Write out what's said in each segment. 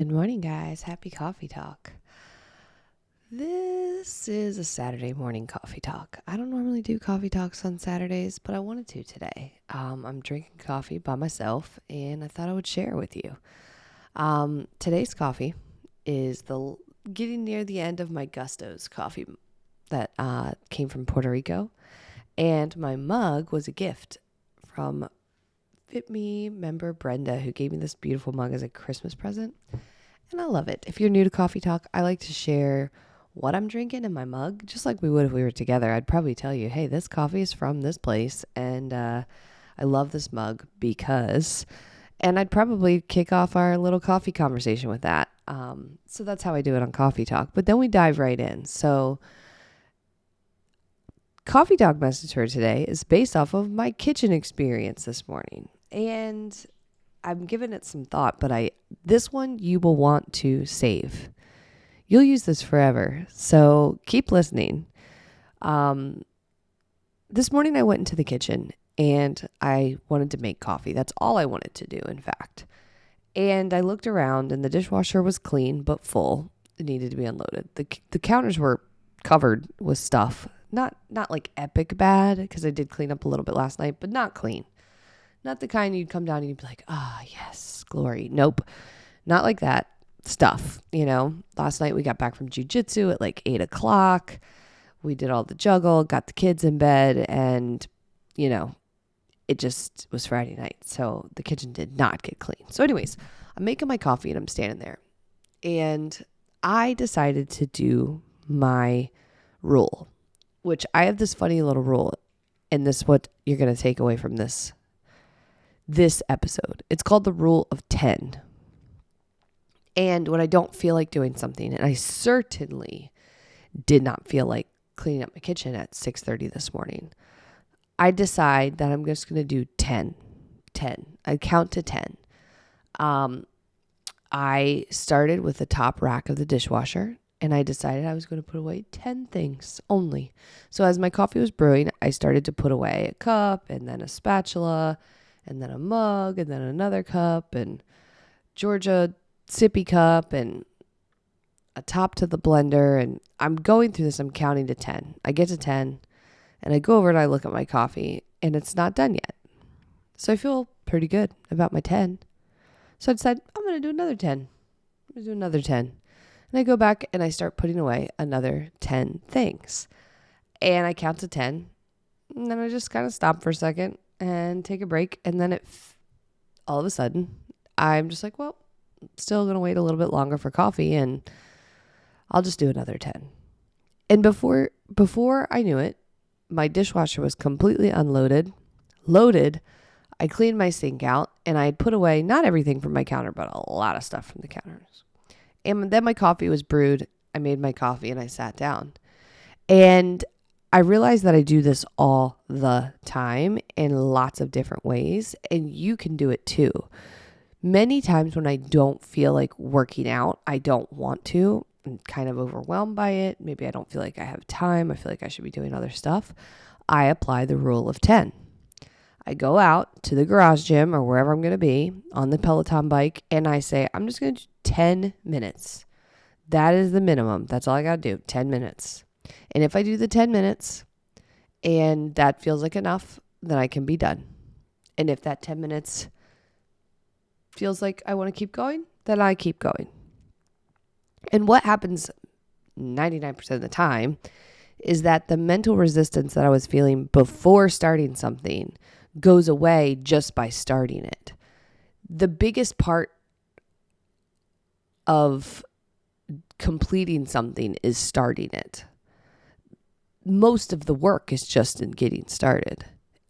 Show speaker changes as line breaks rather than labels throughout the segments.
Good morning, guys. Happy coffee talk. This is a Saturday morning coffee talk. I don't normally do coffee talks on Saturdays, but I wanted to today. I'm drinking coffee by myself, and I thought I would share with you. Today's coffee is the getting near the end of my Gusto's coffee that came from Puerto Rico, and my mug was a gift from fitme member Brenda, who gave me this beautiful mug as a Christmas present. And I love it. If you're new to Coffee Talk, I like to share what I'm drinking in my mug, just like we would if we were together. I'd probably tell you, hey, this coffee is from this place, and I love this mug because, and I'd probably kick off our little coffee conversation with that. So that's how I do it on Coffee Talk. But then we dive right in. So Coffee Talk message for today is based off of my kitchen experience this morning. And I'm giving it some thought, but this one you will want to save. You'll use this forever, so keep listening. This morning I went into the kitchen and I wanted to make coffee. That's all I wanted to do, in fact. And I looked around and the dishwasher was clean but full. It needed to be unloaded. The counters were covered with stuff. Not like epic bad, because I did clean up a little bit last night, but not clean. Not the kind you'd come down and you'd be like, yes, glory. Nope. Not like that stuff. Last night we got back from jujitsu at like 8:00. We did all the juggle, got the kids in bed, and, it just was Friday night. So the kitchen did not get clean. So anyways, I'm making my coffee and I'm standing there. And I decided to do my rule, which I have this funny little rule. And this is what you're going to take away from this episode. It's called the rule of 10. And when I don't feel like doing something, and I certainly did not feel like cleaning up my kitchen at 6:30 this morning, I decide that I'm just going to do 10. I count to 10. I started with the top rack of the dishwasher, and I decided I was going to put away 10 things only. So as my coffee was brewing, I started to put away a cup, and then a spatula, and then a mug, and then another cup, and Georgia sippy cup, and a top to the blender. And I'm going through this. I'm counting to 10. I get to 10, and I go over and I look at my coffee, and it's not done yet. So I feel pretty good about my 10. So I decide I'm going to do another 10. I'm going to do another 10. And I go back and I start putting away another 10 things. And I count to 10. And then I just kind of stop for a second and take a break. And then all of a sudden, I'm just like, well, still going to wait a little bit longer for coffee, and I'll just do another 10. And before I knew it, my dishwasher was completely unloaded, loaded. I cleaned my sink out, and I had put away not everything from my counter, but a lot of stuff from the counters. And then my coffee was brewed. I made my coffee and I sat down. And I realized that I do this all the time in lots of different ways, and you can do it too. Many times when I don't feel like working out, I don't want to, I'm kind of overwhelmed by it. Maybe I don't feel like I have time. I feel like I should be doing other stuff. I apply the rule of 10. I go out to the garage gym or wherever I'm going to be on the Peloton bike, and I say, I'm just going to do 10 minutes. That is the minimum. That's all I got to do, 10 minutes. And if I do the 10 minutes and that feels like enough, then I can be done. And if that 10 minutes feels like I want to keep going, then I keep going. And what happens 99% of the time is that the mental resistance that I was feeling before starting something goes away just by starting it. The biggest part of completing something is starting it. Most of the work is just in getting started.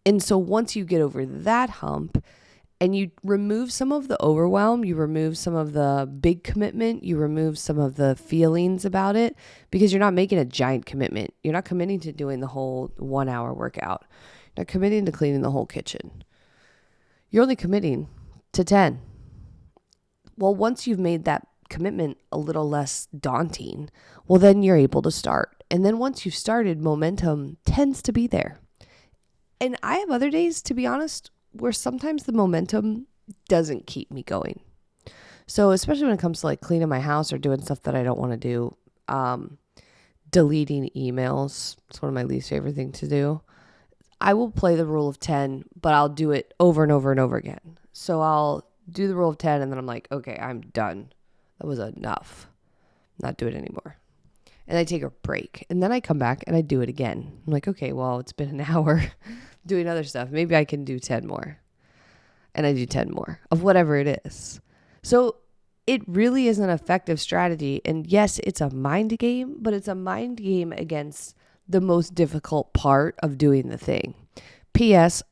And so once you get over that hump and you remove some of the overwhelm, you remove some of the big commitment, you remove some of the feelings about it, because you're not making a giant commitment. You're not committing to doing the whole 1 hour workout. You're not committing to cleaning the whole kitchen. You're only committing to 10. Well, once you've made that commitment a little less daunting, well, then you're able to start. And then once you've started, momentum tends to be there. And I have other days, to be honest, where sometimes the momentum doesn't keep me going. So especially when it comes to like cleaning my house or doing stuff that I don't want to do, deleting emails, it's one of my least favorite things to do. I will play the rule of 10, but I'll do it over and over and over again. So I'll do the rule of 10 and then I'm like, okay, I'm done. That was enough. Not do it anymore. And I take a break and then I come back and I do it again. I'm like, okay, well, it's been an hour doing other stuff. Maybe I can do 10 more. And I do 10 more of whatever it is. So it really is an effective strategy. And yes, it's a mind game, but it's a mind game against the most difficult part of doing the thing. P.S.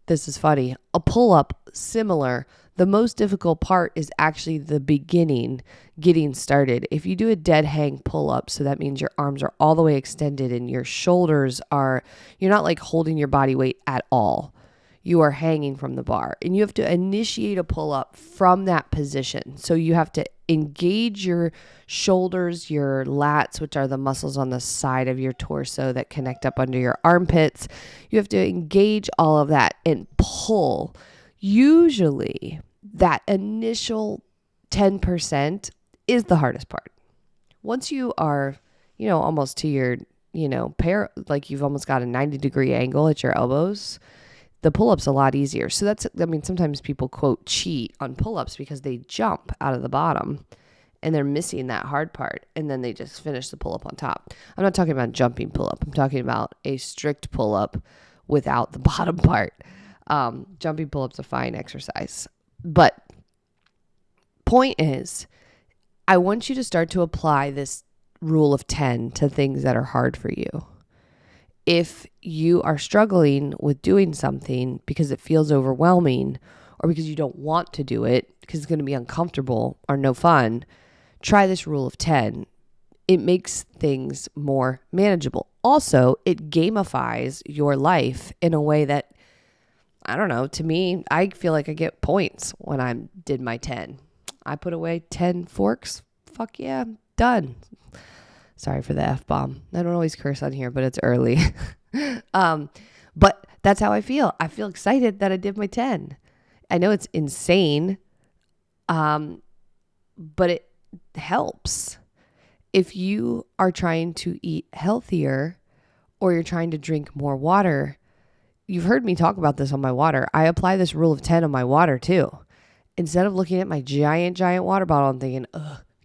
This is funny. A pull-up, similar. The most difficult part is actually the beginning, getting started. If you do a dead hang pull-up, so that means your arms are all the way extended and your shoulders are, you're not like holding your body weight at all. You are hanging from the bar and you have to initiate a pull-up from that position. So you have to engage your shoulders, your lats, which are the muscles on the side of your torso that connect up under your armpits. You have to engage all of that and pull. Usually that initial 10% is the hardest part. Once you are, almost to your, like you've almost got a 90-degree angle at your elbows, the pull-up's a lot easier. So sometimes people quote cheat on pull-ups because they jump out of the bottom and they're missing that hard part. And then they just finish the pull-up on top. I'm not talking about jumping pull-up. I'm talking about a strict pull-up without the bottom part. Jumping pull-up's a fine exercise. But point is, I want you to start to apply this rule of 10 to things that are hard for you. If you are struggling with doing something because it feels overwhelming or because you don't want to do it because it's going to be uncomfortable or no fun, try this rule of 10. It makes things more manageable. Also, it gamifies your life in a way that, I don't know, to me, I feel like I get points when I did my 10. I put away 10 forks. Fuck yeah, done. Sorry for the F-bomb. I don't always curse on here, but it's early. But that's how I feel. I feel excited that I did my 10. I know it's insane, but it helps. If you are trying to eat healthier or you're trying to drink more water, you've heard me talk about this on my water. I apply this rule of 10 on my water too. Instead of looking at my giant water bottle and thinking,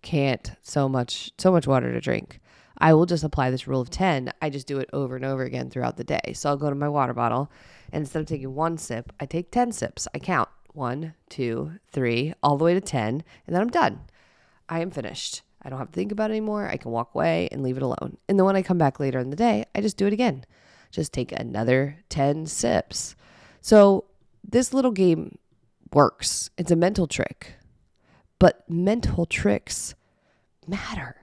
can't, so much water to drink, I will just apply this rule of 10. I just do it over and over again throughout the day. So I'll go to my water bottle and instead of taking one sip, I take 10 sips. I count 1, 2, 3, all the way to 10, and then I'm done. I am finished. I don't have to think about it anymore. I can walk away and leave it alone. And then when I come back later in the day, I just do it again. Just take another 10 sips. So this little game works. It's a mental trick. But mental tricks matter.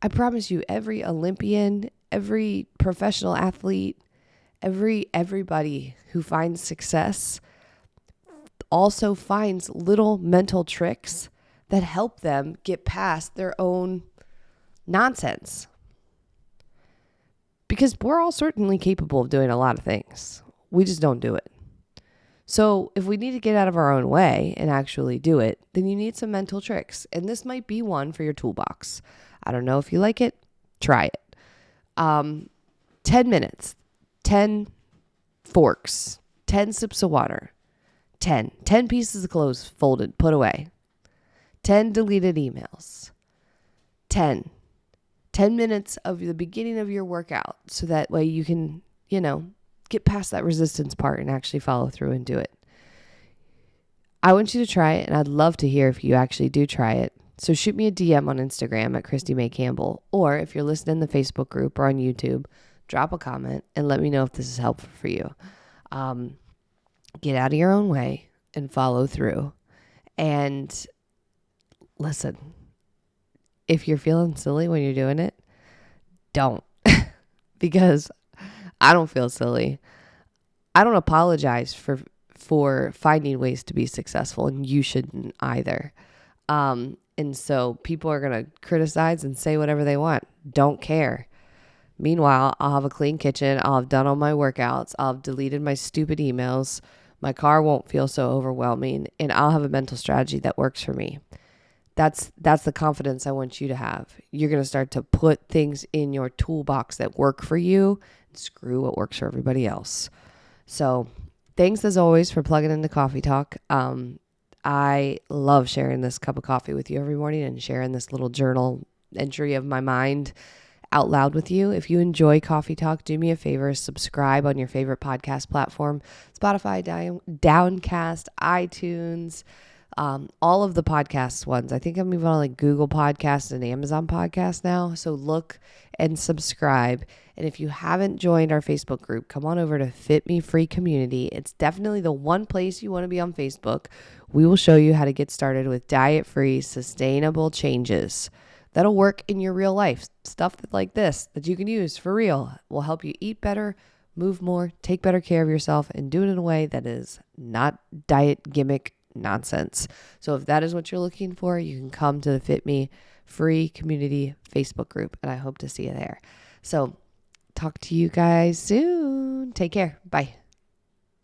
I promise you, every Olympian, every professional athlete, everybody who finds success also finds little mental tricks that help them get past their own nonsense. Because we're all certainly capable of doing a lot of things. We just don't do it. So if we need to get out of our own way and actually do it, then you need some mental tricks. And this might be one for your toolbox. I don't know if you like it. Try it. 10 minutes, 10 forks, 10 sips of water, 10 pieces of clothes folded, put away, 10 deleted emails, 10 minutes of the beginning of your workout. So that way you can, get past that resistance part and actually follow through and do it. I want you to try it, and I'd love to hear if you actually do try it. So shoot me a DM on Instagram at Christy May Campbell, or if you're listening in the Facebook group or on YouTube, drop a comment and let me know if this is helpful for you. Get out of your own way and follow through. And listen, if you're feeling silly when you're doing it, don't. Because I don't feel silly. I don't apologize for finding ways to be successful, and you shouldn't either. And so people are going to criticize and say whatever they want. Don't care. Meanwhile, I'll have a clean kitchen. I'll have done all my workouts. I'll have deleted my stupid emails. My car won't feel so overwhelming, and I'll have a mental strategy that works for me. That's the confidence I want you to have. You're going to start to put things in your toolbox that work for you. Screw what works for everybody else. So thanks as always for plugging into Coffee Talk. I love sharing this cup of coffee with you every morning and sharing this little journal entry of my mind out loud with you. If you enjoy Coffee Talk, do me a favor, subscribe on your favorite podcast platform, Spotify, Downcast, iTunes, all of the podcast ones. I think I'm even on like Google Podcasts and Amazon Podcasts now. So look and subscribe. And if you haven't joined our Facebook group, come on over to fitme Free Community. It's definitely the one place you want to be on Facebook. We will show you how to get started with diet-free, sustainable changes that'll work in your real life. Stuff like this that you can use for real will help you eat better, move more, take better care of yourself, and do it in a way that is not diet gimmick nonsense. So if that is what you're looking for, you can come to the fitme Free Community Facebook group, and I hope to see you there. So talk to you guys soon. Take care. Bye.